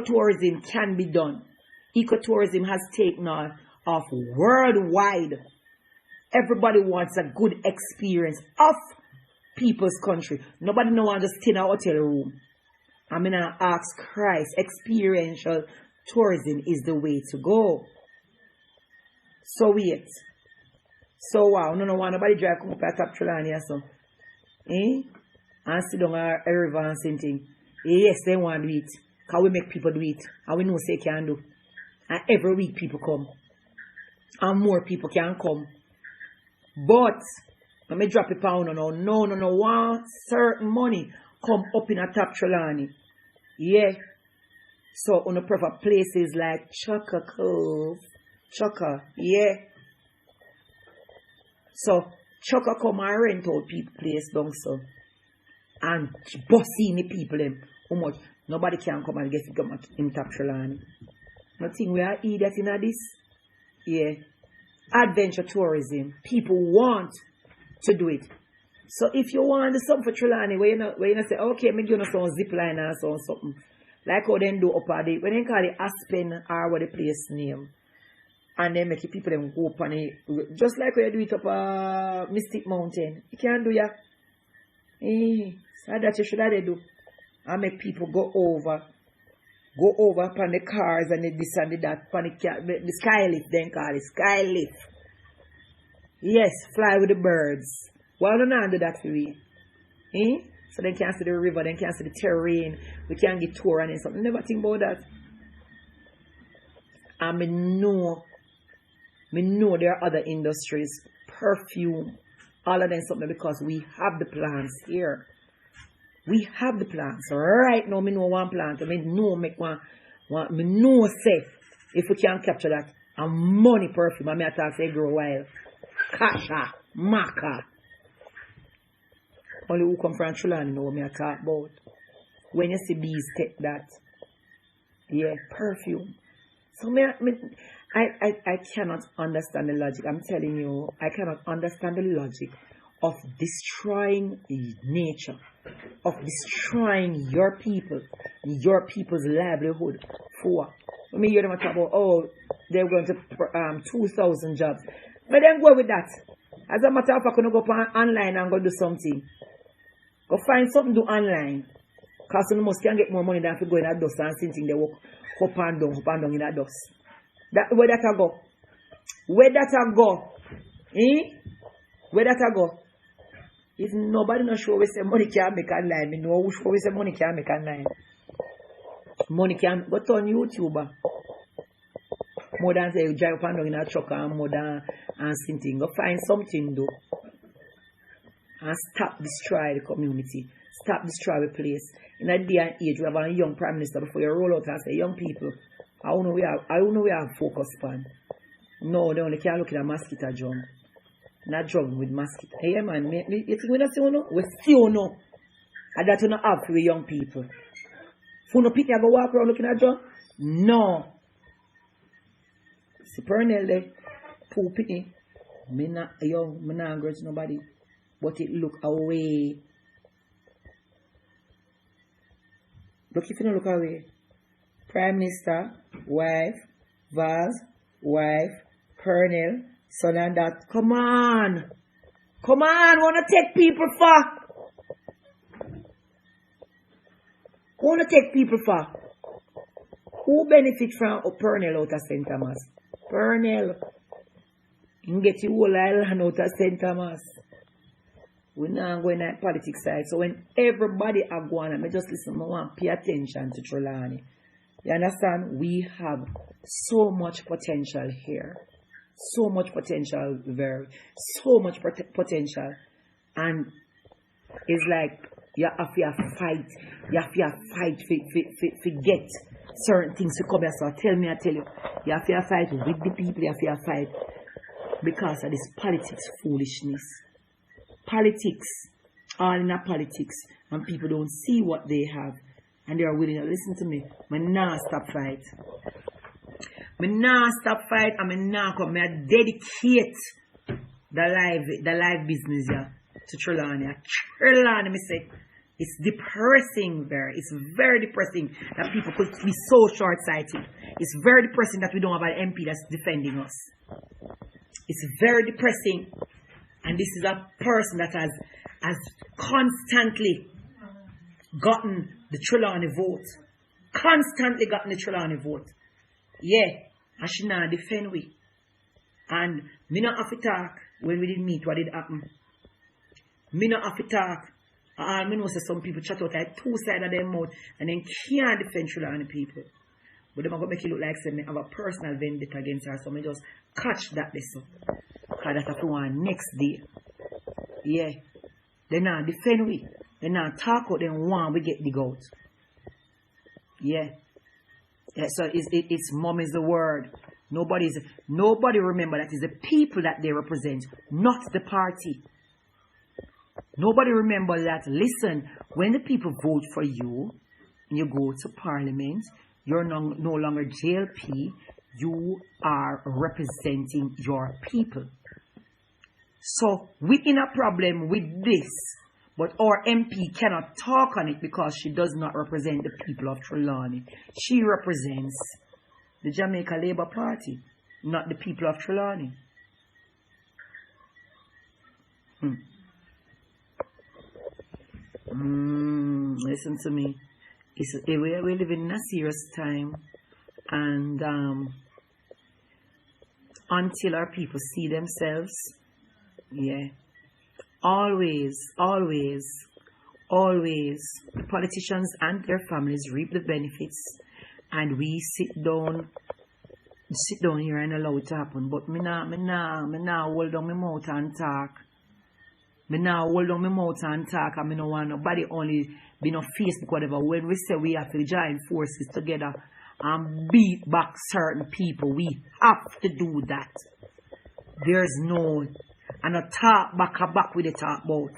ecotourism can be done. Ecotourism has taken off worldwide. Everybody wants a good experience of people's country. Nobody no want to stay in a hotel room. I'm gonna ask Christ, experiential tourism is the way to go. So wait. So wow, no want nobody drive come up at Top Trelawney or so. And sit down a river and something. Yes, they want to do it. Because we make people do it. And we know say can do. And every week people come. And more people can come. But let me drop a pound now. No. One certain money come up in a Top Trelawney. Yeah. So on the prefer places like Chaka Cove. Chaka. Yeah. So Chaka come and rent out people place down so. And bossing the people them. How much? Nobody can come and get it come in Top Trelawney. Nothing we are idiot in this. Yeah. Adventure tourism. People want to do it. So if you want to do something for Trelawney, where you say, okay, me give you some zip line or something. Like how they do up at the, when they call it Aspen or what the place name. And then make people them go up on it. Just like when you do it up Mystic Mountain. You can't do that. So that you should have do. And make people go over upon the cars and the this and the that. The sky lift, then call it sky lift. Yes, fly with the birds. Why don't I do that for me? So they can see the river, they can see the terrain. We can get tour and something. Never think about that. And me know there are other industries, perfume, all of them something because we have the plants here. We have the plants. Right now, me know one plant. Me know say if we can capture that and money perfume. I may talk say grow wild. Kasha, Maca. Only who come from Trelawney know what I talk about. When you see bees take that. Yeah, perfume. So I cannot understand the logic. I'm telling you, I cannot understand the logic of destroying nature, of destroying your people, your people's livelihood. For let me hear them talk about, oh, they're going to 2,000 jobs. But then go with that. As a matter of fact, I'm going to go online and go do something. Go find something to do online. Because you must can get more money than if you go in that dust and something they walk up and down in that dust. Where that I go? Where that I go? Where that I go? If nobody not sure we say money can make online, me know who sure we say money can make online. Money can go on YouTuber. More than say you drive up and down in a truck and more than and something. Go find something do. And stop destroy the community. Stop destroy the place. In a day and age, we have a young prime minister before you roll out and say, young people, I don't know we have focus on. No, they only can look at a mosquito drum. Not drum with mosquito. Hey man, you think we don't see no? We still know. And that we not have for young people. For no people go walk around looking at drum? No. See Pernell there, poor pitney. Me not young, me not grudge nobody. But it look away. Look if you don't look away. Prime Minister, wife, Vaz, wife, Pernell, son and that. Come on. Come on. Wanna take people for? Wanna take people for? Who benefit from Pernell out of St. Thomas? Pernell. You get your whole island out of St. Thomas. We're not going at politics side. So when everybody are going, I just listen, I want to pay attention to Trelawney. You understand? We have so much potential here. So much potential there. So much potential. And it's like you have to fight. You have to fight to get certain things to come here. So I tell you. You have to fight with the people. You have to fight because of this politics foolishness. Politics, all in a politics, and people don't see what they have, and they are willing to listen to me. Me nah stop fight. Me nah stop fight, and me nah come. Me dedicate the live business yeah to Trelawney. Trelawney, me say, It's depressing there. It's very depressing that people could be so short-sighted. It's very depressing that we don't have an MP that's defending us. It's very depressing. And this is a person that has constantly gotten the Trelawney vote. Constantly gotten the Trelawney vote. Yeah. And she not defend we. And me not have to talk when we didn't meet what did happen. Me not have to talk. I know say some people chat out like two sides of their mouth and then can't defend Trelawney people. But they're going to make it look like they have a personal vendetta against her. So I just catch that this up. Because that's what we want next day. Yeah. They not defend we. They not talk out them want we get the out. Yeah. Yeah. So it's mom is the word. Nobody remember that it's the people that they represent, not the party. Nobody remember that, listen, when the people vote for you, and you go to parliament, you're no longer JLP, you are representing your people. So, we're in a problem with this, but our MP cannot talk on it because she does not represent the people of Trelawney. She represents the Jamaica Labour Party, not the people of Trelawney. Listen to me. We're living in a serious time, and until our people see themselves, yeah, always, politicians and their families reap the benefits, and we sit down here and allow it to happen. But me nah hold down my mouth and talk. Me now hold on my mouth and talk, and me no want nobody only be no Facebook, whatever. When we say we have to join forces together and beat back certain people, we have to do that. There's no, and a talk back with the talk about.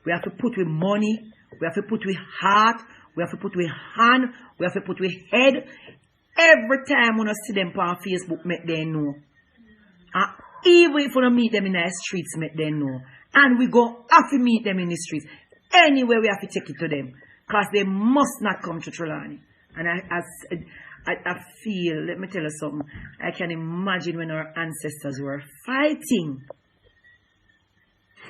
We have to put with money, we have to put with heart, we have to put with hand, we have to put with head. Every time when I see them on Facebook, make them know. And even if we don't meet them in the streets, make them know. And we go have to meet them in the streets. Anyway, we have to take it to them. Because they must not come to Trelawney. And I feel, let me tell you something. I can imagine when our ancestors were fighting.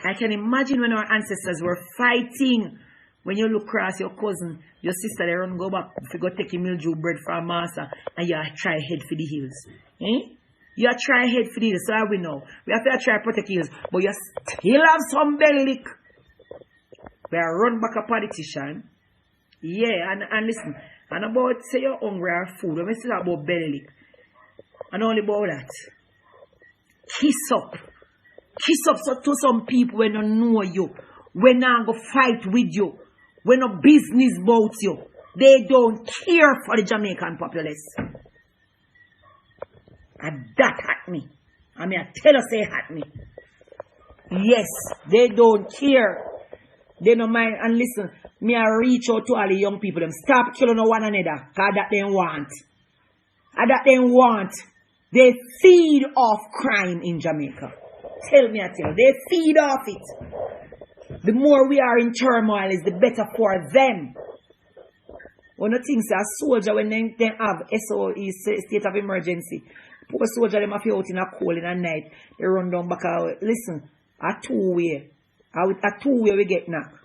I can imagine when our ancestors were fighting. When you look across your cousin, your sister, they run go back. If you go take a mildew bread from master and you try head for the hills. Eh? You try head for the hills, so we know. We have to try protect the hills. But you still have some belly lick. We are run back a politician. Yeah, and listen. And about say you're hungry or food, when we say about belly lick. And only about that. Kiss up. Kiss up so to some people when they know you. When they go fight with you. When no business about you. They don't care for the Jamaican populace. And that hurt me. I mean, I tell you, say hurt me. Yes, they don't care. They don't mind. And listen, me I reach out to all the young people. Them stop killing one another. Because that they want. And that they want. They feed off crime in Jamaica. Tell me, I tell you. They feed off it. The more we are in turmoil is the better for them. One of the things a soldier when they have SOE, state of emergency. Poor soldier, them have to out in a cold in a night. They run down back out. Listen, a two-way. A two-way we get knocked.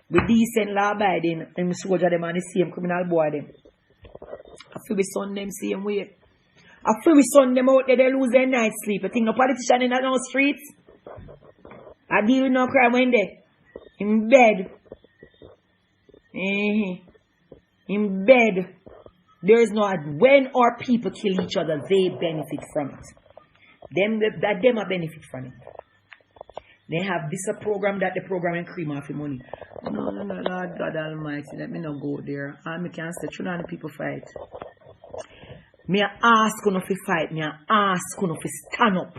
With decent law abiding, and soldier them and the same criminal boy them. I feel we son them same way. I feel we son them out there, they lose their night sleep. I think no politician in no streets. I deal with no crime when they in bed. In bed. There is no, when our people kill each other, they benefit from it. Them a benefit from it. They have this a program, that the program and cream off the money. No, Lord God Almighty, let me not go there. And me can say, Trelawney people fight. Me ask you to fight, me ask you to stand up.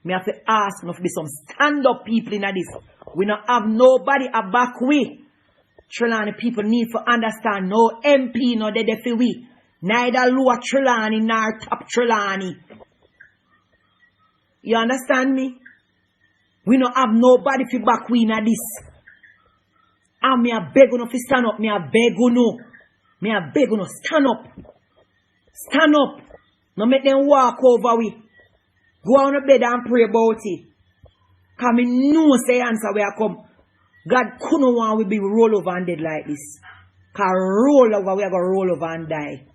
Me have to ask you to be some stand up people in this. We don't have nobody a back way. Trelawney people need to understand no MP no de for we. Neither lower Trelawney nor top Trelawney. You understand me? We don't have nobody for back we in this. And me a beg you to stand up. Me a beg you. Me a beg you stand up. Stand up. No make them walk over we. Go on the bed and pray about it. Because me know say answer where I come. God couldn't want we be roll over and dead like this. Because roll over, we are going to roll over and die.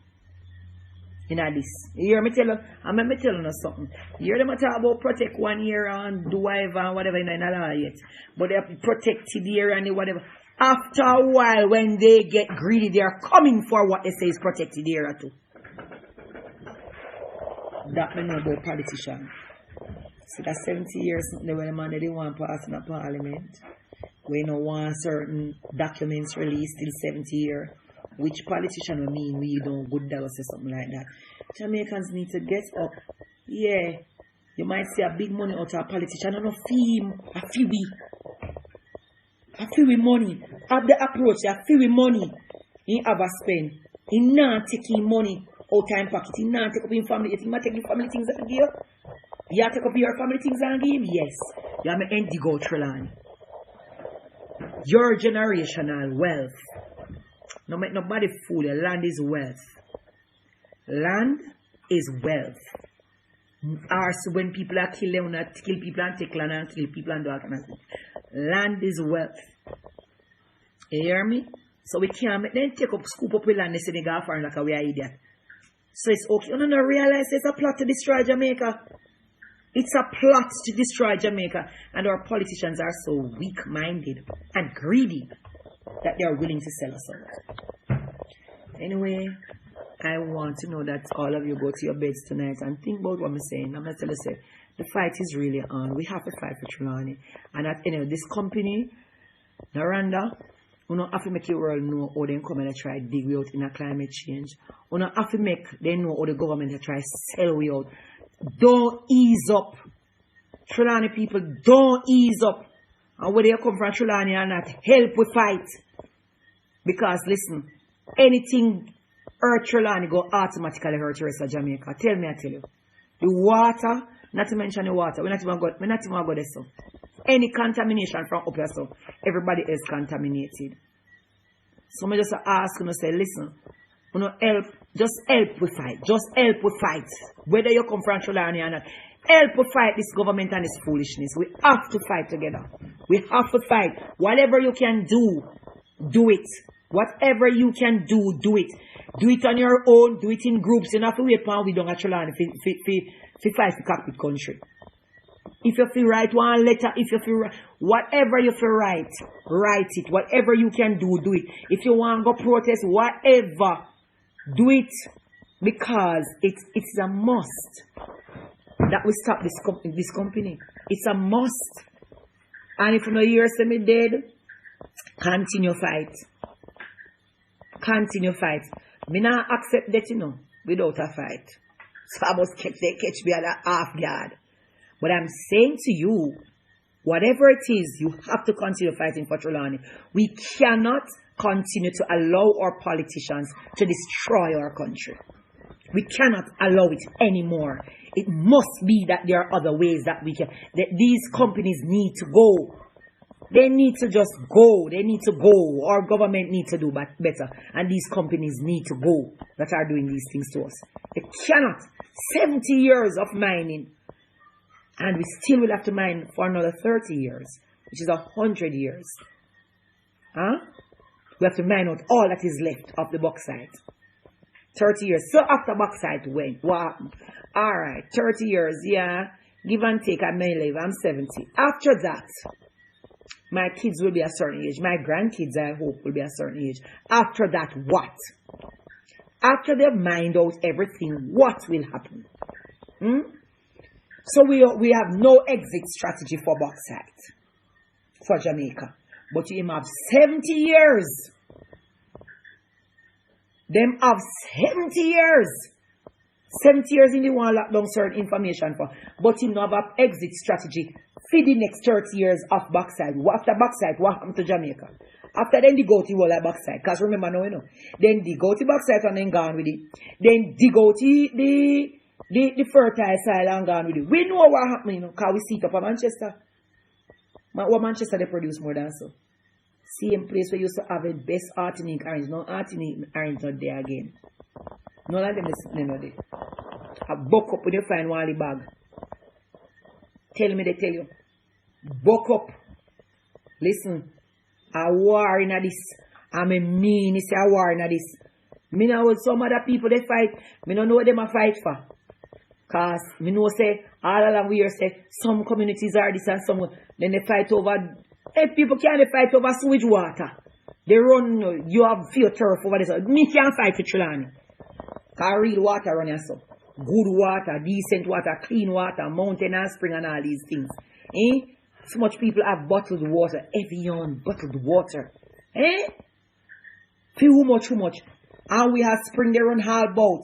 In this. You hear me tell you? I'm me telling you something. You hear them talk about protect 1 year and do whatever and whatever in the law yet. But they have protected the area and whatever. After a while, when they get greedy, they are coming for what they say is protected the area too. That we know about politicians. So that's 70 years something when the man they want to pass in a parliament. We don't want certain documents released in 70 years. Which politician will mean we don't good dollars or something like that. Jamaicans need to get up. Yeah. You might see a big money out of a politician. I don't fee him. I feel with money. Have the approach. I feel with money. He have a spend. He not taking money out time pocket. He not take up in family. If he might take your family things and give you. You have to take up your family things and give him? Yes. You have an indigo Trelani. Your generational wealth. No make nobody fool you. Land is wealth. Land is wealth. So when people are killing, not kill people and take land and kill people and do all kind of things. Land is wealth. You hear me? So we can't make them take up, scoop up with land and say they go foreign like we are idiot. So it's okay. You don't realize it's a plot to destroy Jamaica. It's a plot to destroy Jamaica. And our politicians are so weak-minded and greedy that they are willing to sell us out. Anyway, I want to know that all of you go to your beds tonight and think about what I'm saying. I'm going to tell you, the fight is really on. We have to fight for Trelani. And at this company, Noranda, we don't have to make the world know how they come and try to dig we out in a climate change. We don't have to make them know how the government try to sell we out. Don't ease up. Trelani people, don't ease up. And whether you come from Trelani or not, help we fight. Because listen, anything hurt Trelani go automatically hurt the rest of Jamaica. Tell me, I tell you. The water, not to mention the water, we're not even going to go there so. Any contamination from up here so, everybody is contaminated. So I just ask you to say, listen, you know, help, just help we fight. Just help we fight. Whether you come from Trelani or not. Help to fight this government and this foolishness. We have to fight together. We have to fight. Whatever you can do, do it. Whatever you can do, do it. Do it on your own. Do it in groups. You don't have to wait for we don't actually fight for cockpit country. If you feel write one letter, if you feel whatever you feel write it. Whatever you can do, do it. If you want to go protest, whatever, do it. Because it's a must that we stop this company. It's a must. And if you know you're semi dead, continue fight. Continue fight. Me not accept that, you know, without a fight. So I must catch me at a half guard. But I'm saying to you, whatever it is, you have to continue fighting for Trelani. We cannot continue to allow our politicians to destroy our country. We cannot allow it anymore. It must be that there are other ways that we can, that these companies need to go. They need to just go. They need to go. Our government needs to do better. And these companies need to go that are doing these things to us. They cannot. 70 years of mining. And we still will have to mine for another 30 years. Which is 100 years. Huh? We have to mine out all that is left of the bauxite. 30 years. So after bauxite went, what happened? Alright, 30 years, yeah. Give and take, I may live. I'm 70. After that, my kids will be a certain age. My grandkids, I hope, will be a certain age. After that, what? After they've mined out everything, what will happen? So we have no exit strategy for bauxite. For Jamaica. But you have 70 years. Them have 70 years. 70 years in the one lock down certain information for. But him have an exit strategy for the next 30 years of bauxite. After bauxite, what happened to Jamaica? After then they go to all that bauxite. Because remember now, you know. Then they go to bauxite and then gone with it. Then they go to the fertile soil and gone with it. We know what happened, you know, because we see it up in Manchester. What Manchester they produce more than so. Same place where you used to have the best Martinique orange. No Martinique orange not there again. None of them is sitting there. I buck up when you find Wally bag. Tell me they tell you. Buck up. Listen. A war in this. I mean it's a war in this. Me know what some other people they fight. Me don't know what them a fight for. Cause me know say all along we hear say some communities are this and some then they fight over. If people can't fight over sewage water. They run you have fear turf over this. Me can't fight for Trelawney. Cause real water run here so. Good water, decent water, clean water, mountain and spring and all these things. Eh? So much people have bottled water. Evian, bottled water. Eh? Feel how much. And we have spring they run all bout.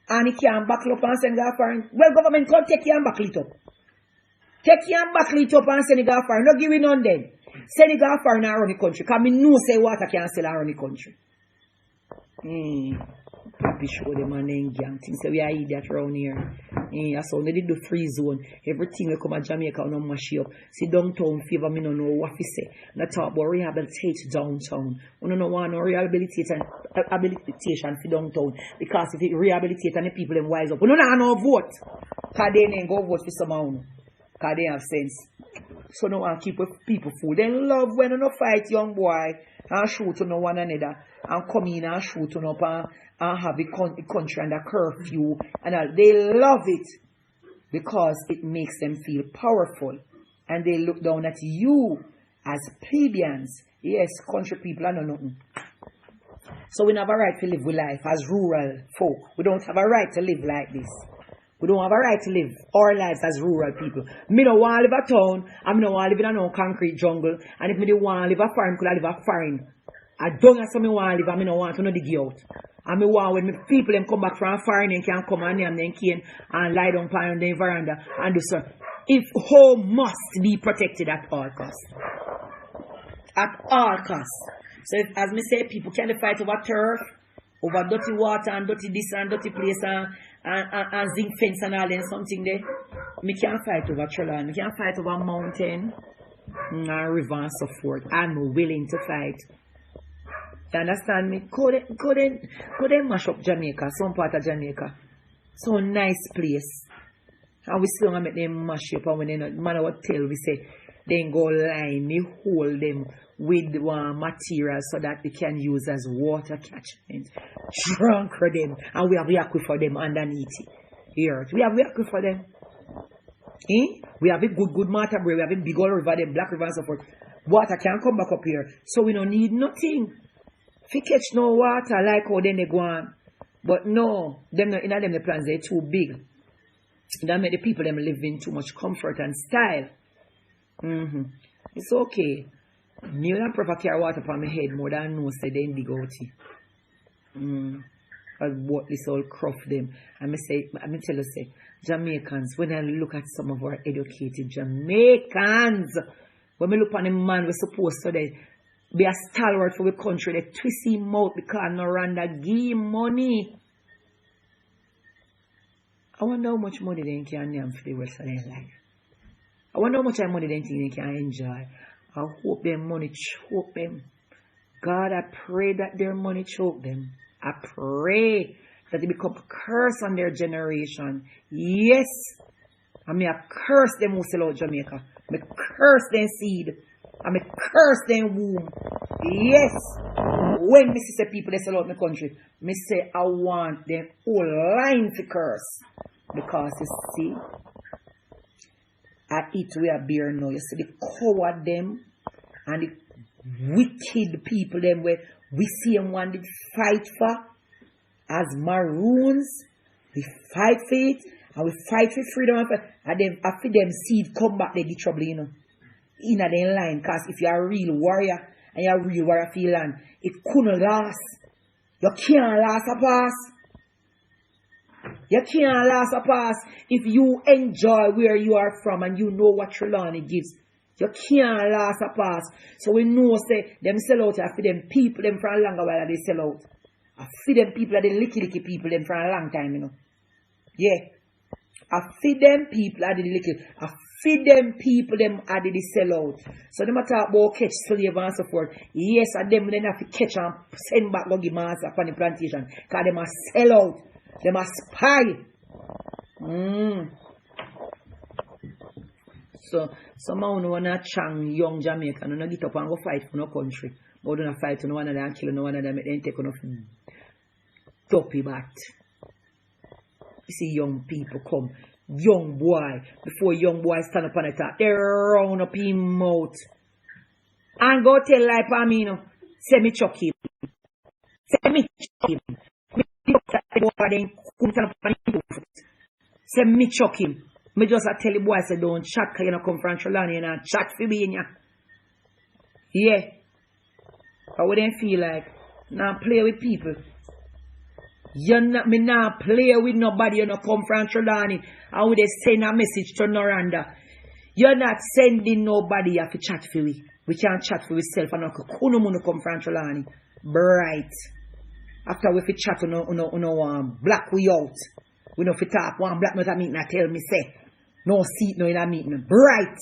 And it can't buckle up and send it foreign. Well, government come take you and buckle it up. Take you and buckle it up and send it foreign. No give it none then. Send it foreign and run the country. Because me know say water can't sell and run the country. Papi show them and then gang things. So we are idiot around here. So they did the free zone. Everything will come at Jamaica and no mash up. See downtown favor me no know what we say. Not talk about rehabilitate downtown. We don't want no rehabilitation for downtown. Because if it rehabilitate and the people them wise up. We don't have no vote. Because they ain't go vote for someone. Because they have sense. So no one keep people fool. They love when they no fight young boy and shoot to no one another. And come in and shoot on up and have the country under curfew and all. They love it because it makes them feel powerful and they look down at you as plebeians. Yes, country people are no nothing. So we don't have a right to live with life as rural folk. We don't have a right to live like this. We don't have a right to live our lives as rural people. Me don't want to live a town and me don't want to live in a no concrete jungle. And if me don't want to live a farm, could I live a farm? I don't have something want to live and me don't want to no dig out. And me want when me people them come back from foreign and can come and name them cane and lie down on the veranda and do so. If home must be protected at all costs. At all costs. So if, as me say, people can fight over turf, over dirty water and dirty this and dirty place and zinc fence and all and something there. Me can't fight over Trelawney. Me can't fight over mountain and river and so forth. I'm willing to fight. You understand me? Could they mash up Jamaica, some part of Jamaica. So nice place. And we still make them mash up and when they not matter what tell we say then go line, we hold them with material so that they can use as water catchment. Drunk for them. And we have the aquifer them underneath here. We have the aquifer for them. We have a good matter we have a big old river, them black river and so forth. Water can come back up here. So we don't need nothing. If you catch no water like how then they go on. But no, them not in them the plans they're too big. That make the people them live in too much comfort and style. It's okay. Me don't prefer carry water upon my head more than no say they dig out it. I bought this all cruff them. And I tell you say, Jamaicans, when I look at some of our educated Jamaicans, when we look on a man we're supposed to be a stalwart for the country, they twist him out because Noranda give him money. I wonder how much money they can name for the rest of their life. I wonder how much money they think they can enjoy. I hope their money choke them. God, I pray that their money choke them. I pray that they become a curse on their generation. Yes. I may curse them who sell out Jamaica. I may curse them seed. I may curse them womb. Yes. When me say people they sell out my country, me say I want them whole line to curse. Because you see, I eat we are beer now. You see the coward them and the wicked people them where we see them want to fight for as maroons. We fight for it and we fight for freedom and then after them seed come back they get trouble, you know. In a them line, because if you're a real warrior and you're a real warrior for your land, it couldn't last. You can't last a pass. You can't last a pass if you enjoy where you are from and you know what Trelawney gives. You can't last a pass. So we know say them sell out after them people them for a longer while they sell out. After them people are the licky people them for a long time, you know. Yeah. I feed them people, I did the little. I feed them people, them I did the sell out. So them talk about catch slave and so forth. Yes, and them then have to catch and send back go give master upon the plantation. Because them a sell out. Them a spy. So some of you wanna chang young Jamaican, you no get up and go fight for no country. But don't fight for no one of them, kill no one of them, then take enough dopey bat. You see young people come, young boy, before young boy stand up on the top, they round up his mouth. And go tell like Pamino, say me chuck him. Say me chuck him. Say me chuck him. Me just tell the boy, say don't chat, because you don't come from Trelawny, you don't chat for me in ya. Yeah. I wouldn't feel like, now play with people. Me not play with nobody, you don't come from Trelawny. I would send a message to Noranda. You're not sending nobody you have to chat for we. We can't chat for ourselves and no come from Trelawny. Bright. After we fi chat, black we out. We know fi talk, one black not a meeting, I tell me say. No seat no in a meeting. Bright.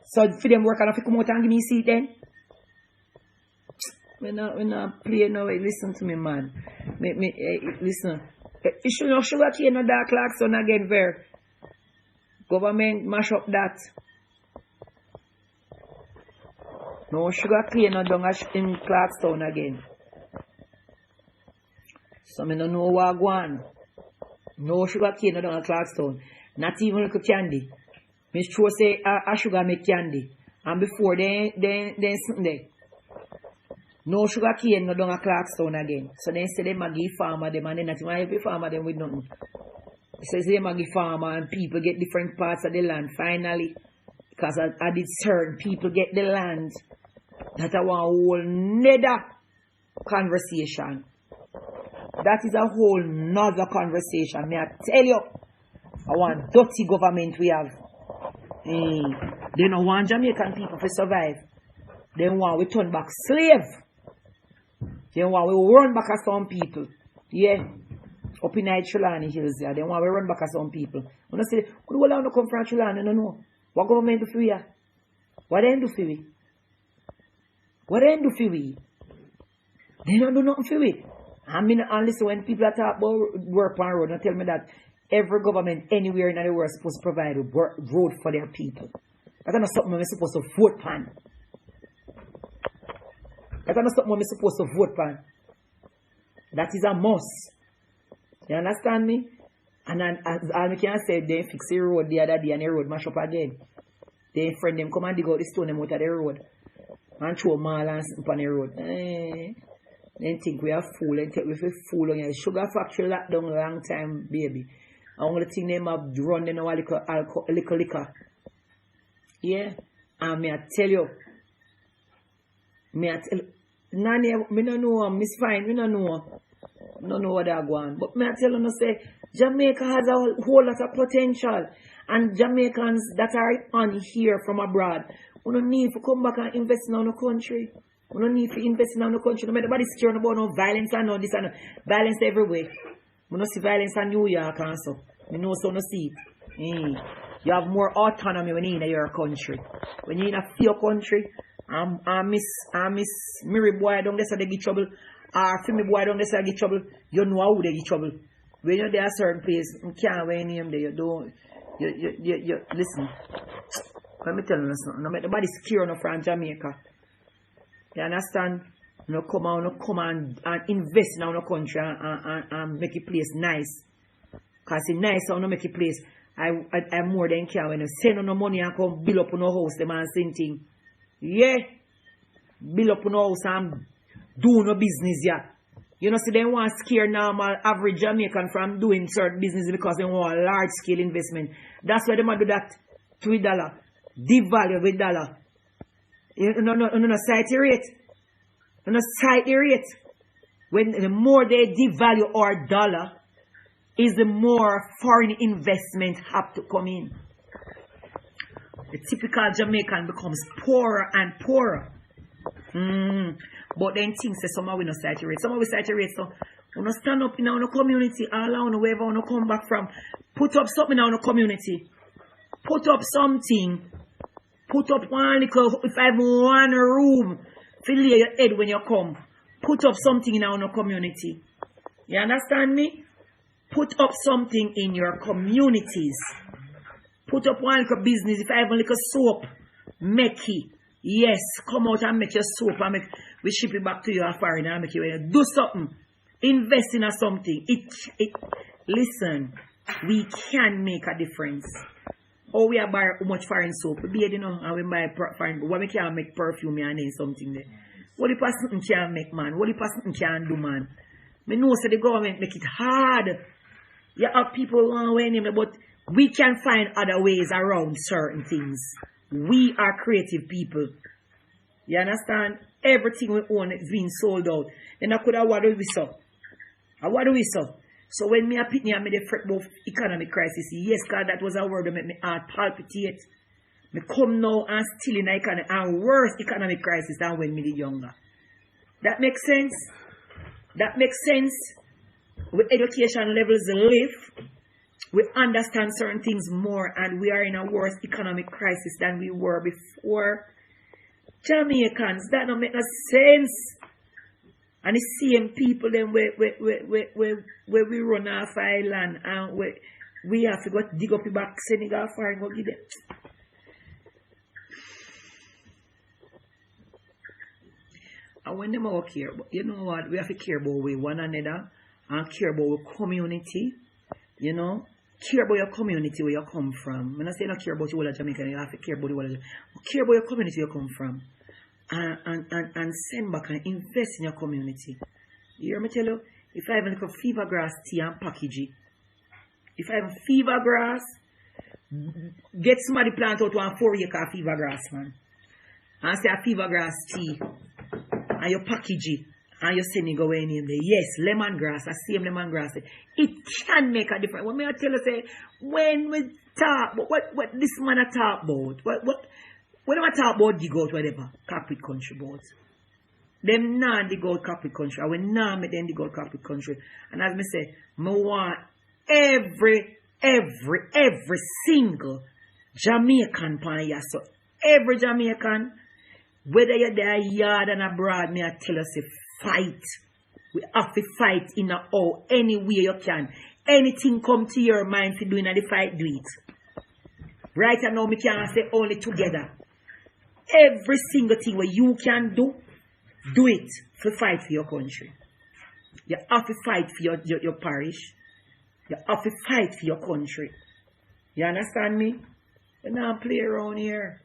So for them work, I don't come out and give me a seat then. We not play no way. Listen to me, man. Listen. You should not sugar cane no dark Clarkson again, ver. Government mash up that. No sugar cane no down in Clarkstown again. So I don't know what go on. No sugar cane no down in Clarkstown. Not even little candy. Me sure say a sugar make candy. And before then something there. No sugar cane no down a Clarkstown again. So then say they mag give farmer them and then not even every farmer them with nothing. It says they mag give farmer and people get different parts of the land finally. Because I did certain people get the land. That I want a whole nother conversation. That is a whole nother conversation. May I tell you, I want dirty government we have. They don't want Jamaican people to survive. They want we turn back slave. They want we run back at some people. Yeah. Up in Trelawny Hills there. They want we run back at some people. When I say, we don't want to come from Trelawny, no, no. What government do for we? What they do for we? What they do for we? They don't do nothing for we. I mean, and listen, when people are talking about work on road, they tell me that every government anywhere in the world is supposed to provide a road for their people. That's not something we're supposed to vote on. That's not something we're supposed to vote on. That is a must. You understand me? And then, as I can say, they fix the road the other day and the road mash up again. They friend them come and dig out the stone them out of the road. And throw mal and slip on the road. Then think we are fool and take we fool on your sugar factory locked down a long time, baby. And only thing them have run in our liquor. Yeah. And me I tell you. Nanny, me no know, Miss Fine, me no know. No know what they're going. But me I tell you, say, Jamaica has a whole lot of potential. And Jamaicans that are on here from abroad, we don't need to come back and invest in our country. We don't need to invest in our country. No matter what is scared about no violence and no this and no. Violence everywhere. We don't see violence in New York and so. We know so no see it. You have more autonomy when you're in your country. When you're in a fear country, I miss Mary boy down there so they get trouble. Femi boy down there so they get trouble. You know how they get trouble. When you're there a certain place, you can't wear name there. You don't. You listen. Let me tell you something. No matter nobody secure enough from Jamaica. You understand? You come and invest in our country and make a place nice. Because it's nice how you make a place. I more than care when you send on no money and come build up on no house, the man same thing. Yeah. Build up on no house and do no business, yeah. You know, see, they want to scare normal average Jamaican from doing certain business because they want a large scale investment. That's why they might do that to $1. Devalue with $1. No, side rate. No, side rate. When the more they devalue our dollar, is the more foreign investment have to come in. The typical Jamaican becomes poorer and poorer. But then things say some we no saturate. Some we saturate. So we no stand up in our community all around wherever we come back from. Put up something in our community. Put up something. Put up one little, if I have one room, fill your head when you come. Put up something in our community. You understand me? Put up something in your communities. Put up one little business. If I have a little soap, make it. Yes, come out and make your soap and we ship it back to you foreign and make you do something. Invest in something. Listen, we can make a difference. Or we are buy how much foreign soap. We you know, and we buy foreign, but what we can make perfume and then something there. What the person can make, man? What the person can do, man? I know so the government make it hard. You have people who but we can find other ways around certain things. We are creative people. You understand? Everything we own is being sold out. Then I could have what do we saw? What do we saw? So when me a pitney and me the fret about economic crisis, yes, God, that was a word that made me heart palpitate. Me come now and still in a worse economic crisis than when me the younger. That makes sense? That makes sense? With education levels live, we understand certain things more and we are in a worse economic crisis than we were before. Jamaicans, that don't make no sense. And the same people then where we run off island and we have to go dig up the back Senegal for and go give them. And when them all care, you know what, we have to care about one another and care about our community, you know. Care about your community where you come from. When I say not care about you all Jamaican, you have to care about the world. Care about your community you come from. And send back and invest in your community. You hear me tell you? If I have a little fever grass tea and package it. If I have fever grass, get somebody plant out 4 acre fever grass, man. And say a fever grass tea. And you package it. And you send it go in there. Yes, lemongrass, the same lemongrass. It can make a difference. When I tell you, say, when we talk, what this man talk about, when I talk about dig out whatever, carpet country boards. Them not dig out carpet country. I will not make them dig out carpet country. And as me say, I want every single Jamaican pan here. So every Jamaican, whether you're there yard and abroad, me I tell us say fight. We have to fight in any way you can. Anything come to your mind for doing the fight, do it. Right now, me can't say only together. Every single thing where you can do it to fight for your country. You have to fight for your parish. You have to fight for your country. You understand me? We not play around here.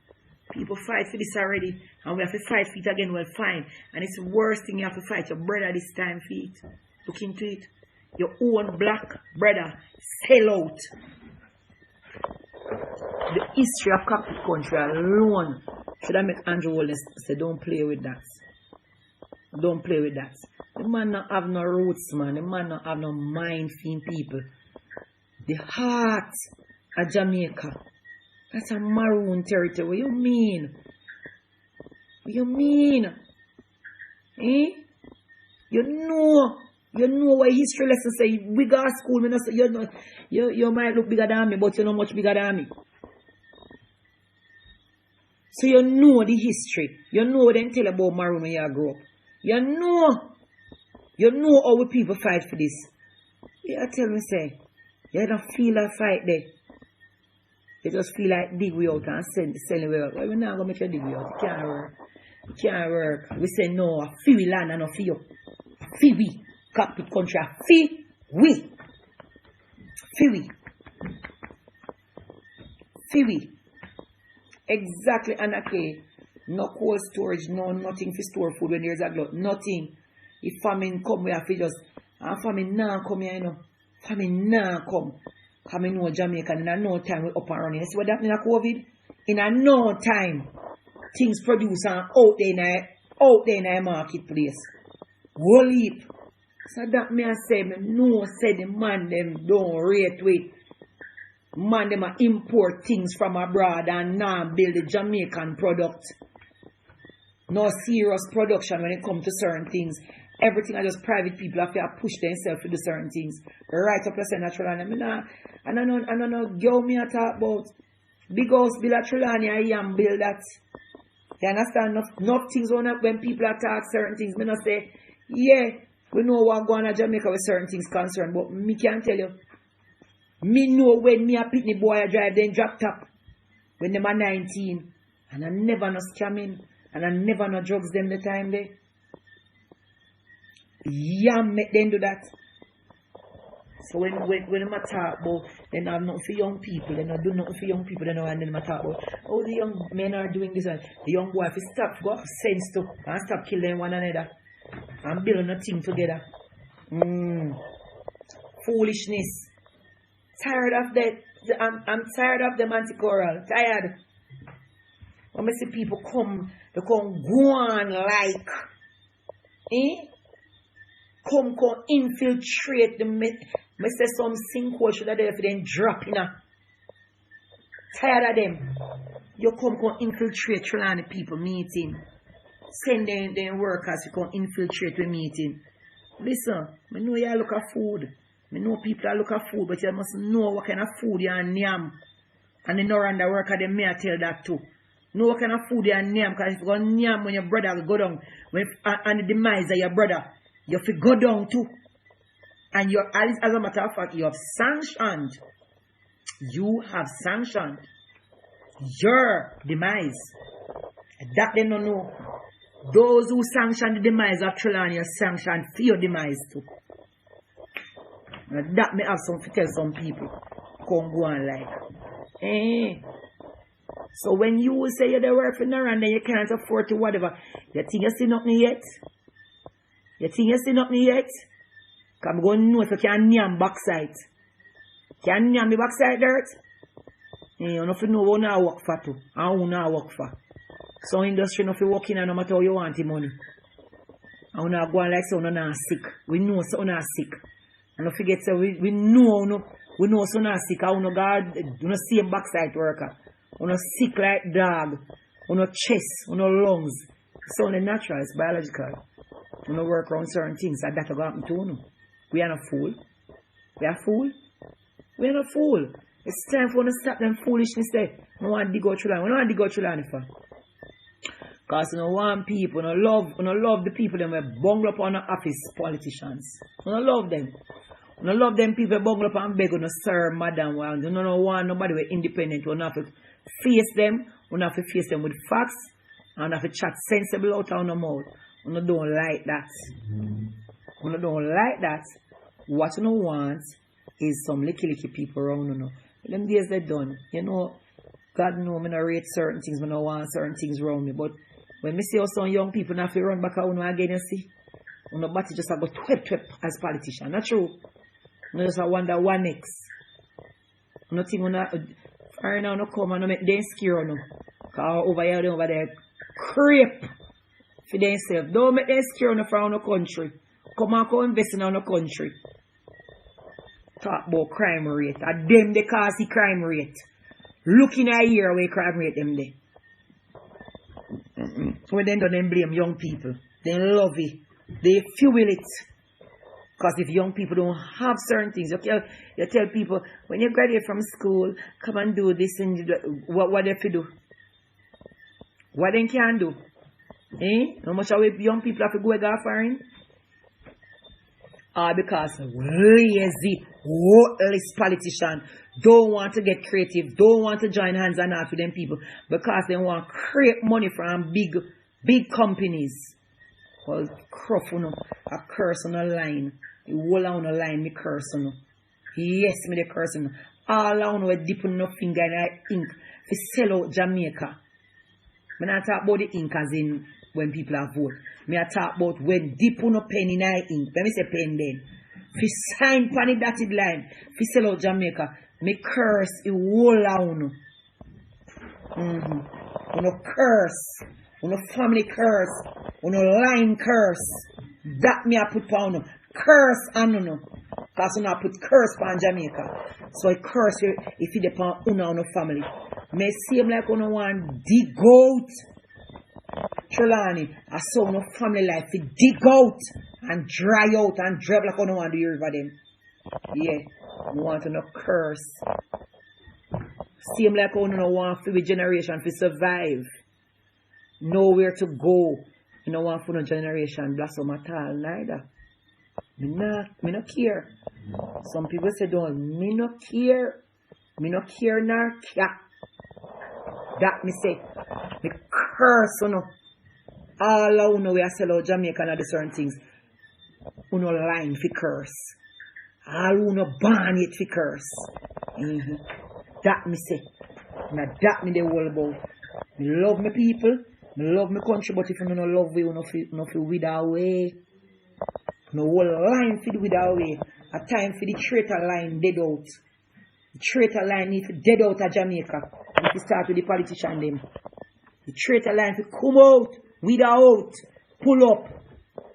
People fight for this already, and we have to fight for it again. Well, fine. And it's the worst thing you have to fight your brother this time for it. Look into it. Your own black brother sell out. The history of Catholic country alone should I make Andrew Holness say, don't play with that. Don't play with that. The man not have no roots, man. The man not have no mind for people. The heart of Jamaica. That's a maroon territory. What you mean? What you mean? Eh? You know what history lesson say. We go to school, you might look bigger than me, but you're not much bigger than me. So you know the history. You know what they tell about maroon when you grow up. You know how we people fight for this. You tell me, say, you don't feel that fight there. You just feel like dig we out and sell it out. Well, we're not going to make you dig we out. It can't work. It can't work. We say no, a fee we land and a fee you. A fee we. Capital country. A fee we. Fee we. Fee we. Exactly. And okay. No cold storage. No nothing for store food when there's a glut. Nothing. If famine come, we have to just. And famine now come here, you know. Famine now come. Coming no Jamaica in no time we up and running. You see what happened in COVID? In a no time, things produce and out there in a marketplace. Whole heap. So that me I say, me no say the man them don't rate with. Man them a import things from abroad and now build the Jamaican product. No serious production when it comes to certain things. Everything are just private people have to push themselves to do certain things. Right up yourself natural and I don't know girl me I talk about. Big house build a Trelawney I am build that. You understand? Enough things when people attack certain things. Me not say, yeah, we know what going on in Jamaica with certain things concerned, but me can't tell you. Me know when me a pitney boy I drive then drop top when them are 19 and I never no scamming and I never no drugs them the time there. Yeah, make them do that. So when I talk about, they have nothing for young people, they don't do nothing for young people, they know, and then I talk about, oh, the young men are doing this, and the young boy, if he stop, go have sense to, and stop killing one another, and building a team together. Foolishness. Tired of that. I'm tired of them anti-choral. Tired. When I see people come, they come go on like, come infiltrate the I say some sinkhole should have there for them drop in. Tired of them. You come infiltrate Trelawney people meeting. Send them workers to come infiltrate the meeting. Listen, I know you look at food. I know people look at food, but you must know what kind of food you and yam. And the Noranda worker, they may tell that too. Know what kind of food you and yam, because if you go yam when your brother go down, and the demise of your brother, you have to go down too. And as a matter of fact, you have sanctioned your demise. That they don't know. Those who sanction the demise of Trelawney are sanctioned for your demise too. Now that may have something to tell some people. Come go on like. So when you say you're the work for Noranda, you can't afford to whatever. You think you see nothing yet? I'm going to know if you can nyam backside. Can nyam the backside dirt? You don't know what you work for too. And who you work for. So industry not for working no matter how you want the money. And you not go on like so you not sick. We know so you not sick. And don't forget so we know so you not sick. And you not see a backside worker. You not sick like dog. You not chest. You not lungs. It's only natural, it's biological. You not work around certain things and that will happen to you. We are not fool. We are fool. We are not fool. It's time for us to stop them foolishness there. We want to dig out Trelawney. We don't want to dig out Trelawney for. Because we don't want people, we don't love the people that will bungle up on the office politicians. We don't love them. We don't love them people bungle up and beg on the sir, madam. We don't want nobody with independent. We don't have to face them. We don't have to face them with facts. And have to chat sensible out of our mouth. We don't like that. We don't like that. What you don't want is some licky people around you. Them days they're done. You know, God know me not rate certain things, I don't want certain things around me. But when me see how some young people not run back out again, you see, body just go twep as politician. Not true. You just wonder what next. Nothing right now no come and make them scare no. Cause over there creep for themselves. Don't make them scare no from no country. Come and go invest in our country. Talk about crime rate. At them they cause the crime rate. Looking at here where crime rate them there. When they don't blame young people. They love it. They fuel it. Because if young people don't have certain things, you tell people, when you graduate from school, come and do this and what they have to do. What they can do. How much of young people have to go and foreign? Because lazy, worthless politicians don't want to get creative, don't want to join hands and half with them people because they want to create money from big companies. Well, cruff on a curse on a line. You hold on a line, me curse on. Yes, me the curse on. All on with dipping no finger in that ink to sell out Jamaica. I'm not talk about the ink as in when people are vote. Me I talk about when dip on a pen in that ink. Let me say pen then. Fi sign pan the dotted line. Fi sell out Jamaica. Me curse it whole on. Uno curse. Uno family curse. Uno line curse. That me I put on. Curse on no. Because uno put curse on Jamaica. So I curse if you depend on family. Me seem like uno want dig out Trelawney. I saw no family life to dig out and dry out and drop like I don't want to hear about them. Yeah, we want to no curse. Same like I don't want for the generation to survive. Nowhere to go. You don't want for no generation blossom at all neither. Me not care. Some people say don't. Me not care. Me not care nor care. That me say. Me curse you know. All of we are sell out Jamaica and certain things. Uno line fi curse. All uno ban it fi curse. That me say. Now that me the whole about. Me love me people. Me love me country, but if you don't love we, you no feel without way. No whole line for the without way. A time for the traitor line dead out. The traitor line need to dead out of Jamaica. And if you start with the politician them. The traitor line to come out, without, pull up,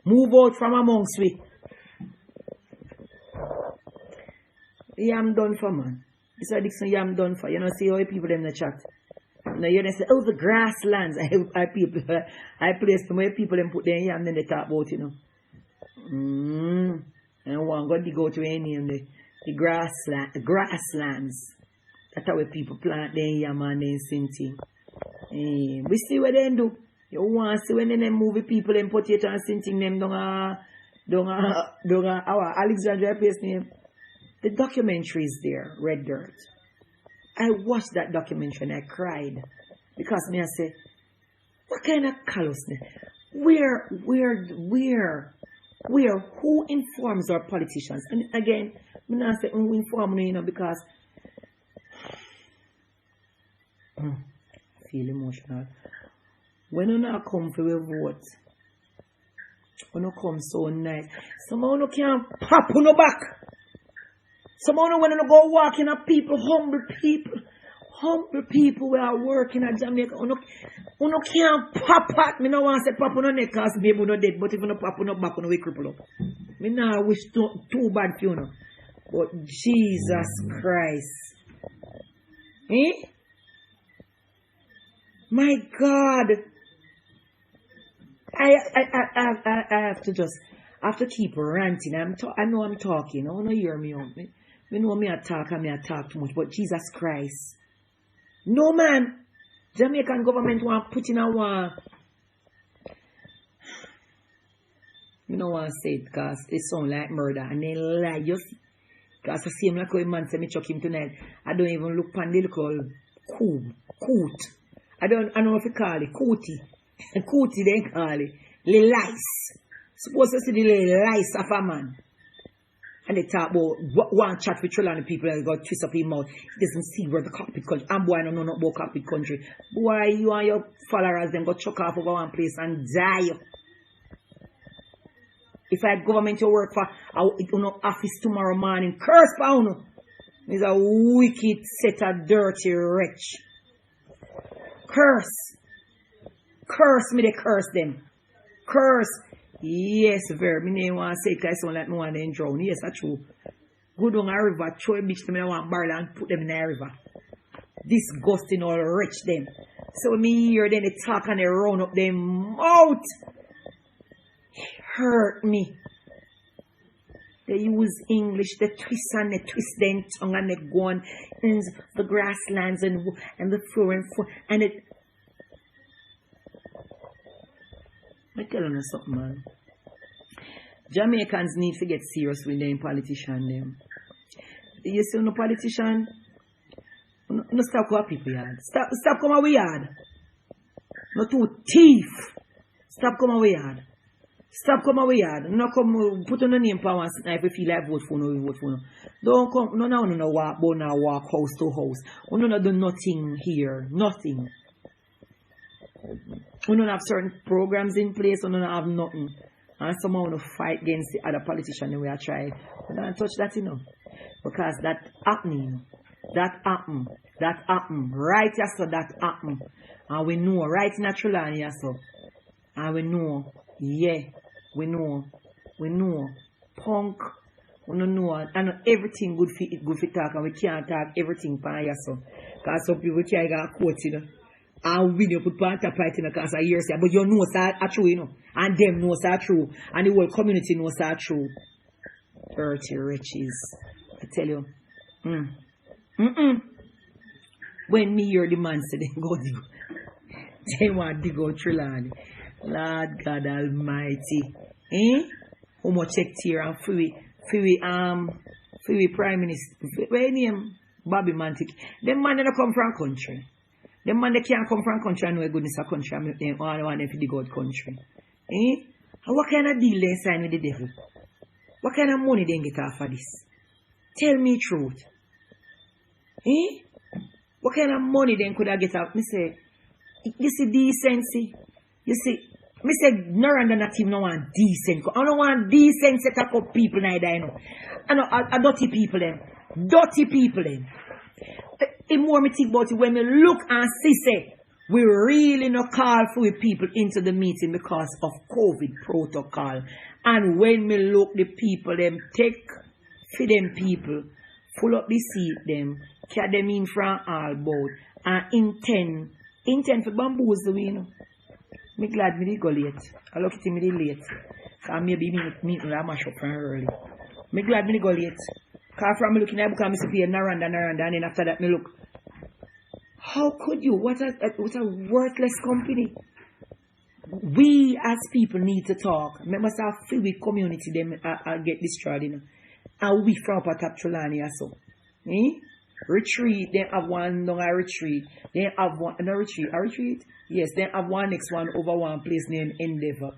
move out from amongst we. Yeah, I'm done for man. Mr. Dixon, yeah, I'm done for. You know, see how people in the chat. Now you say, oh, the grasslands. I place some where people and put their yam then they talk about, you know. And one got to go to any of the grasslands. That's how people plant their yam and then sing thing. We see what they do. You want to see when they move people and potato and sing thing them don't our Alexandria place name. The documentary is there, Red Dirt. I watched that documentary and I cried because me I say, what kind of callousness? Where, who informs our politicians? And again, me not say who inform you know because I feel emotional. When you not come for your vote, when you come so nice, somehow you can't pop on your back. Someone when you go walking at people, humble people who are working at Jamaica. You can't pop at me. No one say pop on your neck because maybe you're not dead. But if you don't pop on your back, you will cripple up. Me now wish too bad for you know. But Jesus Christ. My God. I have to keep ranting. I know I'm talking. I want to hear me out. Me know me talk too much, but Jesus Christ. No man. Jamaican government want put in a war. You don't want to say it because it sounds like murder. And they lie. You see. Because I see him like a man say me chuck him tonight. I don't even look pan the little coot. I don't know if you call it cootie. Cootie they call it. The lice. Supposed to see the lice of a man. And they talk about one chat with Trelawney people and got twist up his mouth. He doesn't see where the cockpit country. And boy, I don't know not about cockpit country. Boy, you and your followers then go chuck off over one place and die. If I had government to work for, I will office tomorrow morning. Curse pound. He's a wicked set of dirty wretch. Curse. Curse me, they curse them. Curse. Yes, very. Me name want to say because I sound like me want to drown. Yes, that's true. Go down a river, throw a bitch to me, I want barrel and put them in a river. Disgusting all rich them. So when me hear them, they talk and they run up their mouth. Hurt me. They use English, they twist and they twist their tongue and they go on in the grasslands and the flooring and it. I tell you something, man. Jamaicans need to get serious with them politician them. You see no politician? No stop come people yard. Stop come away yard. No two thief. Stop come away yard. Stop come away yard. No come put on a name for once if you feel like vote for no vote for no. Don't come no walk house to house. No do nothing here. Nothing. We don't have certain programs in place, we don't have nothing. And somehow we fight against the other politicians we are trying. We don't touch that, you know. Because that happening. That happen. Right, yes, so that happen. And we know, right naturally, yes, so. And we know, yeah, we know. Punk, we don't know. And everything good for talk, and we can't talk everything for yes, so. Because some people can't get a quote, you know. And when you put panta pride in the cause of years, but you know that are true, you know. And them knows that true. And the whole community knows that true. Dirty riches. I tell you. When me hear the man say they go dig, they want to dig out Trilani. Lord God Almighty. How much check here and free Prime Minister. Where name? Bobby Mantic. Them man don't come from country. Them man they can't come from country and know a goodness of country and them all want them to dig out country. And what kind of deal they sign with the devil? What kind of money they get off of this? Tell me truth. What kind of money they could have get off? Me say, you see decency. You see, me say Noranda not even no want decent. I don't want decent set up people neither, you know. I know dirty people them. Dirty people them. The more me think about it, when me look and see say, we really not call for the people into the meeting because of COVID protocol. And when me look the people them take for them people, full up the seat them, carry them in from all bout, and intend for bamboozle, you know. Me glad me did go late. I look at me did late. Cause maybe me mash up from early. Me glad me did go late. Cause from me looking at because me see Noranda, and then after that me look. How could you? What a worthless company. We as people need to talk. Members of free community them get destroyed, you know. And we from Patap Trulani also. Retreat, they have one no a retreat. They have one no retreat. A retreat? Yes, they have one next one over one place named Endeavor.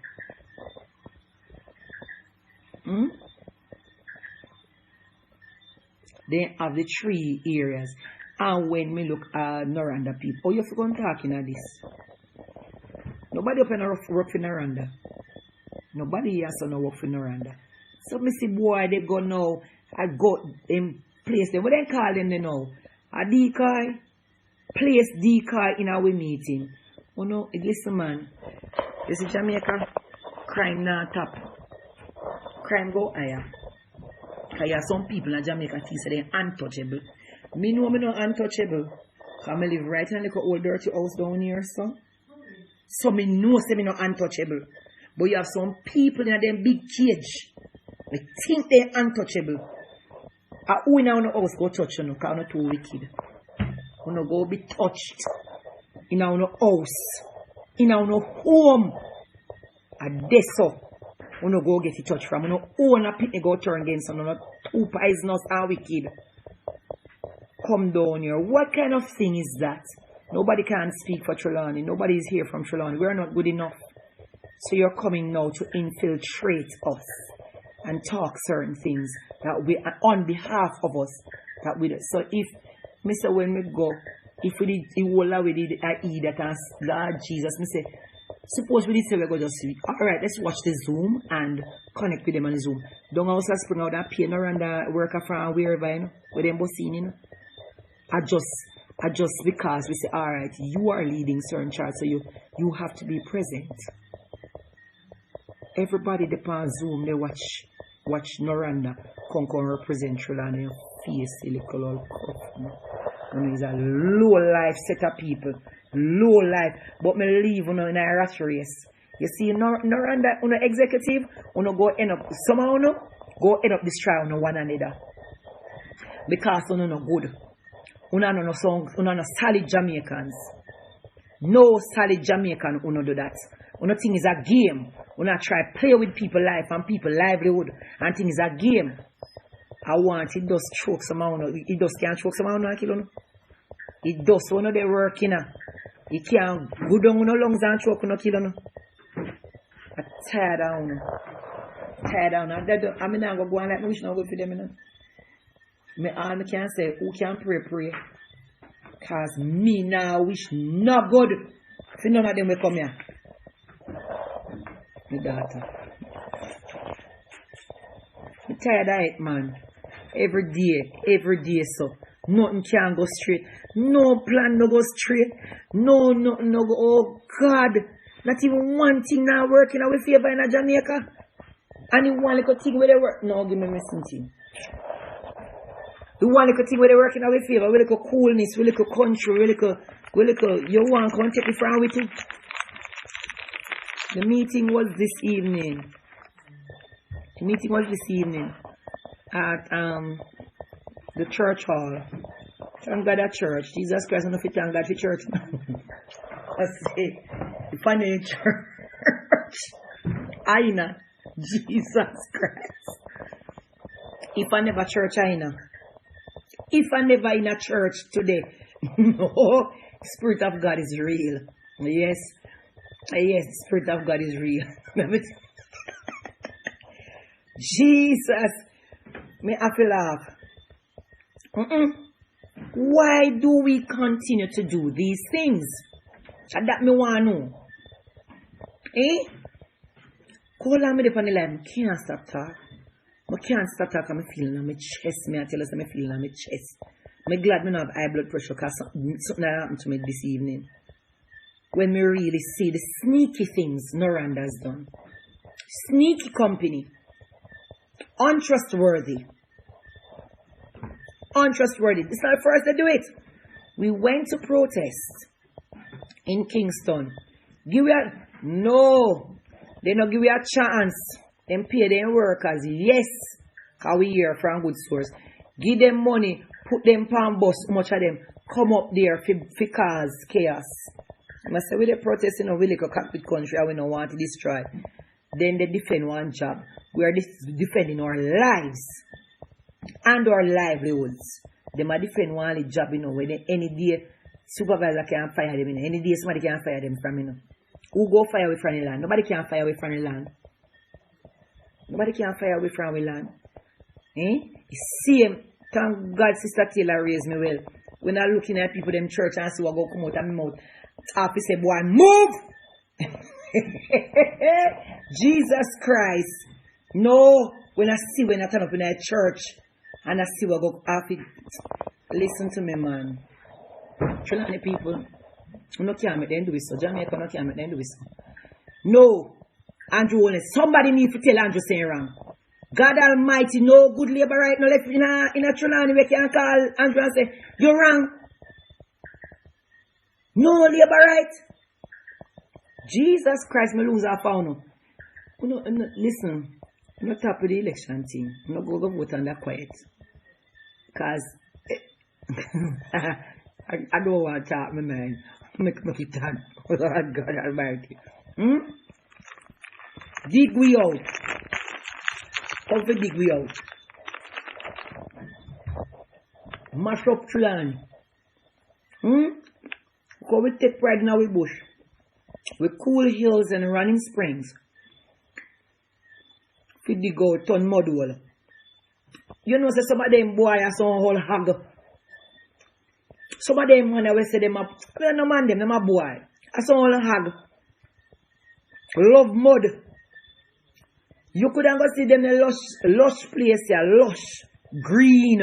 They have the 3 areas. And when we look at Noranda people, oh, you forgot talking at this. Nobody open a rough in Noranda. Nobody has no work for Noranda. So me see boy they go now. I go them place them. What they call them now? A decoy. Place decoy in our meeting. Oh no, listen man. You see Jamaica, crime not top. Crime go higher. Because some people in Jamaica think they're untouchable. Me know me not untouchable. Because I live right in a little old dirty house down here, so. So me know say me not untouchable. But you have some people in them big cage. They think they're untouchable. Who in our house go touch you, because I'm not too wicked. You no go be touched. In our house. In our home. And this so. You no go get it touched from. You no own a pitney go turn against you. You no too poisonous and wicked. Come down here. What kind of thing is that? Nobody can speak for Trelawney. Nobody is here from Trelawney. We're not good enough. So you're coming now to infiltrate us and talk certain things that we on behalf of us that we do. So if Mr. when we go, if we did the whole we did eat that and Lord Jesus, me say, suppose we did say we go just sleep. Alright, let's watch the Zoom and connect with them on the Zoom. Don't also spring out that pain around the worker from wherever, you know, where them bossing, you know. Just because we say, alright, you are leading certain charts, so you have to be present. Everybody depends Zoom, they watch Noranda come represent Trulani face a little old cup. And it's a low life set of people. Low life. But me leave in a rat race. You see, Noranda, executive, go end up, somehow go end up destroy one another. Because no good. No solid Jamaicans. No solid Jamaican do that. Thing is a game. Try play with people's life and people's livelihood. And thing is a game. I want it does choke somehow. It does can't choke somehow no kill no. It does one of the work in. It can't go down no lungs and choke no kill no. I tear down. Tear down. I mean I go and like me wish no good for them, you know. Me all me can say who can pray. Cause me now wish no good for none of them will come here. My daughter. I'm tired of it, man. Every day so. Nothing can go straight. No plan no go straight. Nothing no go. Oh God. Not even one thing now working out with favor in Jamaica. And you want little thing where they work. No, give me missing thing. You want little thing where they working out with favor, with little coolness, with little country, with little Well, look, you want to come take it from with you? The meeting was this evening. The meeting was this evening at the church hall. Thank God at church. Jesus Christ, I don't know if you thank God for church. I say, if I need church, I know. Jesus Christ. If I never church, I know. If I never in a church today, no, Spirit of God is real. Yes. Yes, the Spirit of God is real. Jesus. Me have to laugh. Why do we continue to do these things? That me want to know. Eh? Call on me on the line. I can't stop talking. I can't stop talking. I'm feeling on my chest. I tell us I'm feeling on my chest. I'm glad I don't have high blood pressure because something happened to me this evening. When we really see the sneaky things Noranda has done. Sneaky company. Untrustworthy. Untrustworthy. It's not the first to do it. We went to protest in Kingston. No. They not give you a chance. Them pay them workers. Yes. Because we hear from good source. Give them money. Put them on bus. Much of them come up there for cause chaos. I say we the protesting of we like a cockpit country and we don't want to destroy. Then they defend one job. We are defending our lives and our livelihoods. They might defend one job, you know, when any day supervisor can fire them, you know. Any day somebody can fire them from, you know. Who go fire away from the land? Nobody can fire away from the land. Nobody can fire away from the land. Eh? Same. Thank God Sister Taylor raised me well. When I looking at people in church and see what go come out of my mouth. Happy say, boy, move! Jesus Christ. No, when I turn up in a church and I see what go happy. Listen to me, man. Trelawny people, no can't make them do it so. Jamaica no can't make them do it so. No, Andrew Holness. Somebody need to tell Andrew saying wrong. God Almighty, no good labor right now left in a Trelawny we can call Andrew and say, you're wrong. No labor right. Jesus Christ, me lose our pound. Listen, I'm not top of the election team. I'm not going to vote on that quiet. Because I don't want to talk my mind. Make it talk. God Almighty. Dig we out. How to dig we out? Mash up Trelawny. Because we take pride in our bush. With cool hills and running springs. We dig out ton mud hole. You know, say some of them boy are some whole hog. Some of them man will say them a no man them a boy. Are some whole hog. Love mud. You could have go see them in a lush place here, lush, green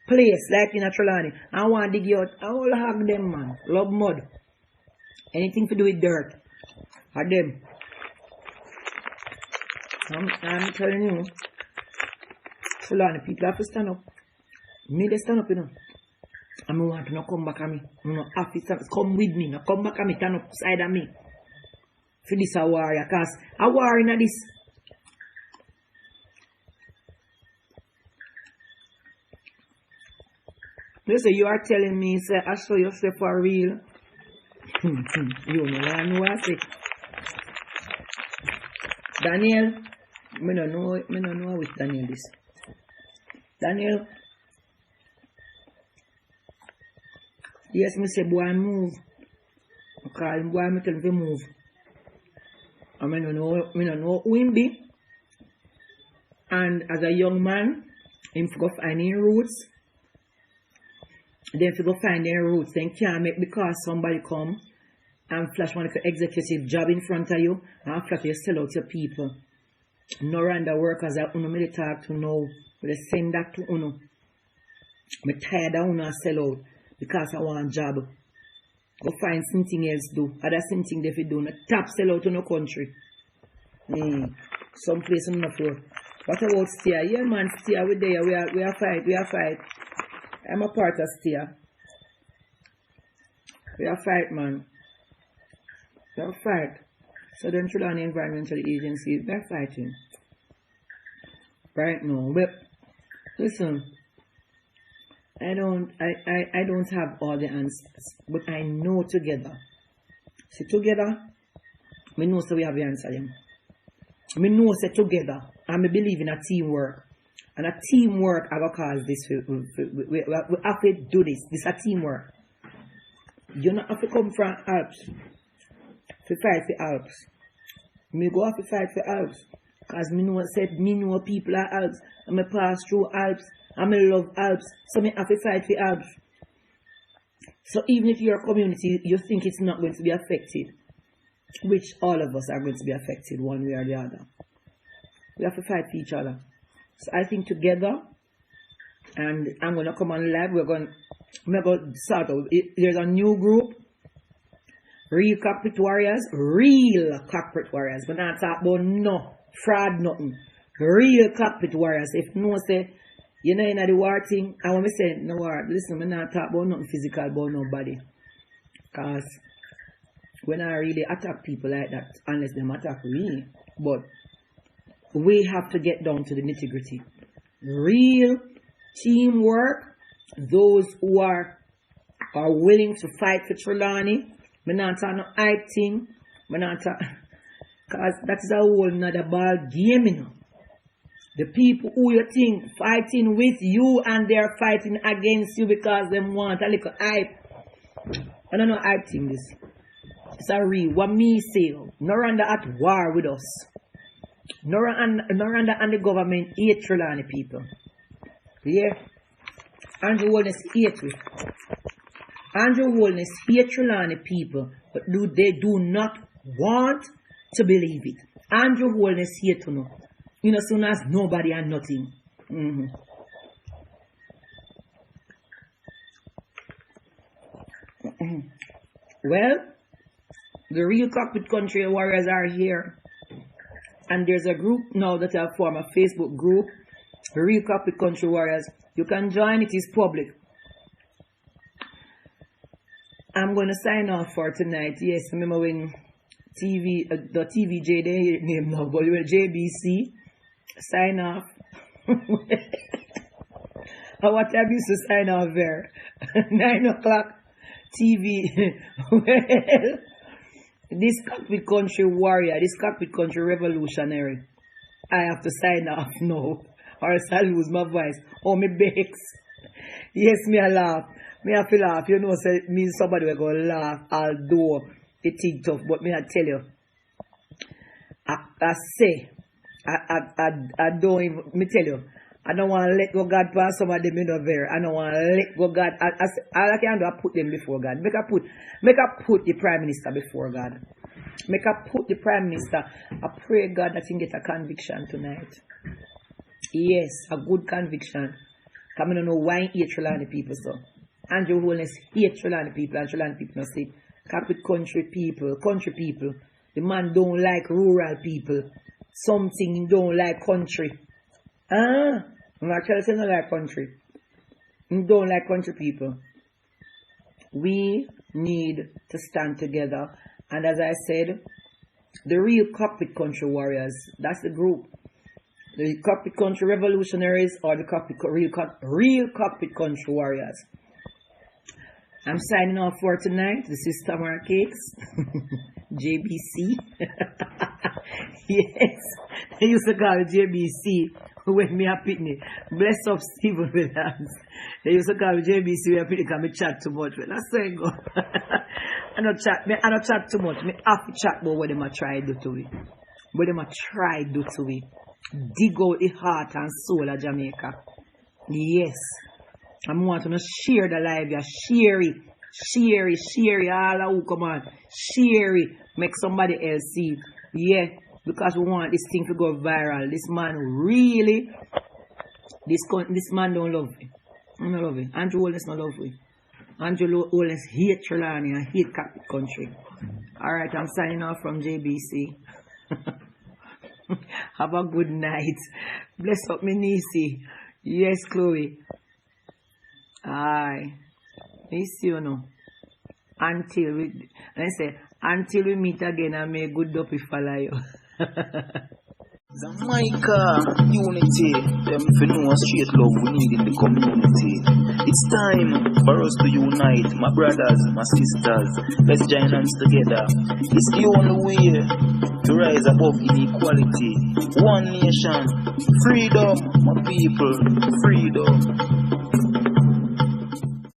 place like in a Trelawny. I want to dig out. I will hug them, man. Love mud. Anything to do with dirt. Hug them. I'm telling you. Trelawny people have to stand up. Me they stand up, you know. And I want to not come back at me. You know, have to stand, come with me. Not come back at me. Stand up side of me. For this a warrior. Because a warrior in this. Listen, you are telling me, say, I saw yourself for real. You know what I know I say. Daniel, I don't know which Daniel is. Daniel. Yes, me say, boy, move. I call him, boy, I tell him to move. I don't know who him be. And as a young man, him go find his roots. Then if you go find their roots, then can't make because somebody come and flash one executive job in front of you and flash you sell out your people. Noranda workers that uno me talk to now. They send that to uno. Me tired of uno sell out because I want a job. Go find something else do. Other something they do. No tap sell out to no country. Some place I'm not for. What about steer? Yeah man, steer we there. We are fight. I'm a part of steer. We are fight, man. We are fight. Southern Trelawney Environmental Agency, they're fighting. Right now. But listen, I don't have all the answers. But I know together. See, together, we know so we have the answer. We know say together. And I believe in a teamwork. And a teamwork I will cause this. We have to do this. This is a teamwork. You don't have to come from Alps to fight for Alps. Me go have to fight for Alps. Because me know people are Alps. And me pass through Alps. And me love Alps. So me have to fight for Alps. So even if your community, you think it's not going to be affected, which all of us are going to be affected one way or the other, we have to fight for each other. So I think together, and I'm going to come on live, we're going to start out. There's a new group, Real Cockpit Warriors. Real Cockpit Warriors. We're not talking about no fraud, nothing. Real Cockpit Warriors. If no say, you know, in the war thing, I want to say, no war, listen, we're not talking about nothing physical about nobody. Because when I really attack people like that, unless them attack me, but we have to get down to the nitty-gritty. Real teamwork, those who are willing to fight for Trelawney. I'm not talking no hype thing. I'm not talking, because that is a whole nother ball game, you know. The people who you think fighting with you and they're fighting against you because they want a little hype. I don't know hype thing this. Sorry, what me say, Noranda at war with us. Noranda and the government hate Trelawney people. Yeah. Andrew Holness hate we. Andrew Holness hate Trelawney people, but they do not want to believe it. Andrew Holness hate to know. You know, soon as nobody and nothing. Well, the Real Cockpit Country Warriors are here. And there's a group now that I formed, a Facebook group, the Real Cockpit Country Warriors. You can join, it is public. I'm going to sign off for tonight. Yes, remember when the TVJ, they name now, but JBC, sign off. What time used to sign off there? 9 o'clock TV. Well, this Cockpit Country Warrior, this Cockpit Country Revolutionary, I have to sign off now, or else I lose my voice. Oh, me bakes. Yes, me I laugh. Me have to laugh. You know, say me somebody will go laugh, although it's tough. But me I tell you, I don't even, me tell you, I don't want to let go God pass some of them in over. I don't want to let go God. All I can do, I put them before God. Make I put the Prime Minister before God. Make I put the Prime Minister. I pray God that you get a conviction tonight. Yes, a good conviction. Because I don't know why he hate Trelawney people so. Andrew Holness hate Trelawney people, and Trelawney people not say Cockpit country people. The man don't like rural people. Something don't like country. I'm actually saying don't like country. Don't like country people. We need to stand together. And as I said, the Real Cockpit Country Warriors, that's the group. The Cockpit Country Revolutionaries or the Real Cockpit Country Warriors. I'm signing off for tonight. This is Tamar Case, JBC. Yes, they used to call it JBC when me a pitney. Bless up Stephen Williams. They used to call me JBC when I pitney because I chat too much. Well, that's saying go. I don't chat too much. Me have to chat about what they might try to do to me. What they might try to do to me. Dig out the heart and soul of Jamaica. Yes. I want to share the live. Share it. All who come on. Share it. Make somebody else see it. Yeah. Because we want this thing to go viral. This man really, this man don't love me. I don't love it. Andrew Holness don't love me. Andrew Holness hate Trelawney and hate Cockpit Country. Alright, I'm signing off from JBC. Have a good night. Bless up me niece. Yes, Chloe. Aye. I see you now. until we meet again and may good dopey follow you. Jamaica, unity, them for know a straight love we need in the community. It's time for us to unite, my brothers, my sisters, let's join hands together. It's the only way to rise above inequality. One nation, freedom, my people, freedom.